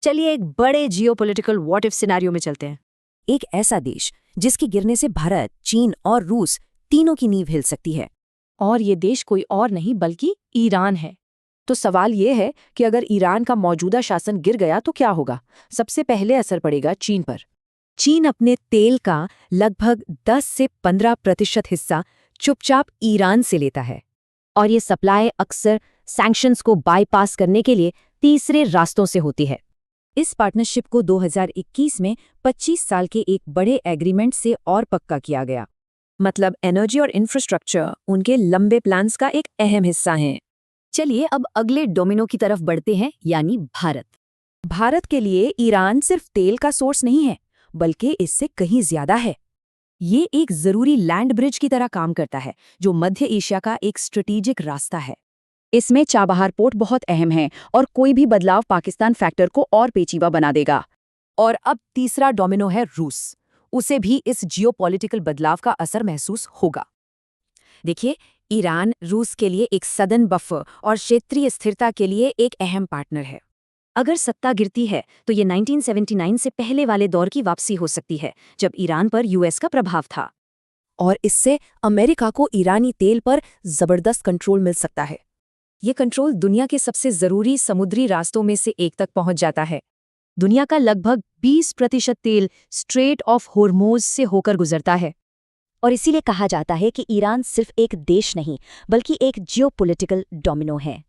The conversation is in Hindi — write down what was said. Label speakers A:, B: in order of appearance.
A: चलिए एक बड़े जियोपॉलिटिकल व्हाट इफ सिनेरियो में चलते हैं।
B: एक ऐसा देश जिसके गिरने से भारत, चीन और रूस तीनों की नींव हिल सकती है।
C: और ये देश कोई और नहीं बल्कि ईरान है। तो सवाल ये है कि अगर ईरान का मौजूदा शासन गिर गया तो क्या होगा? सबसे पहले असर पड़ेगा चीन पर।
B: चीन अपने तेल का लगभग 10 से 15% हिस्सा चुपचाप ईरान से लेता है और ये सप्लाई अक्सर सैंक्शंस को बाईपास करने के लिए तीसरे रास्तों से होती है। इस पार्टनरशिप को 2021 में 25 साल के एक बड़े एग्रीमेंट से और पक्का किया गया। मतलब एनर्जी और इंफ्रास्ट्रक्चर उनके लंबे प्लान्स का एक अहम हिस्सा हैं।
A: चलिए अब अगले डोमिनो की तरफ बढ़ते हैं, यानी भारत।
B: भारत के लिए ईरान सिर्फ तेल का सोर्स नहीं है, बल्कि इससे कहीं ज्यादा है। ये एक जरूरी लैंड ब्रिज की तरह काम करता है, जो मध्य एशिया का एक स्ट्रेटेजिक रास्ता है।
C: इसमें चाबहार पोर्ट बहुत अहम है और कोई भी बदलाव पाकिस्तान फैक्टर को और पेचीदा बना देगा।
B: और अब तीसरा डोमिनो है रूस। उसे भी इस जियोपॉलिटिकल बदलाव का असर महसूस होगा। देखिए, ईरान रूस के लिए एक सदन बफर और क्षेत्रीय स्थिरता के लिए एक अहम पार्टनर है।
A: अगर सत्ता गिरती है तो ये 1979 से पहले वाले दौर की वापसी हो सकती है, जब ईरान पर यूएस का प्रभाव था।
B: और इससे अमेरिका को ईरानी तेल पर जबरदस्त कंट्रोल मिल सकता है।
C: ये कंट्रोल दुनिया के सबसे जरूरी समुद्री रास्तों में से एक तक पहुंच जाता है। दुनिया का लगभग 20% तेल स्ट्रेट ऑफ होर्मुज से होकर गुजरता है।
A: और इसीलिए कहा जाता है कि ईरान सिर्फ एक देश नहीं, बल्कि एक जियोपॉलिटिकल डोमिनो है।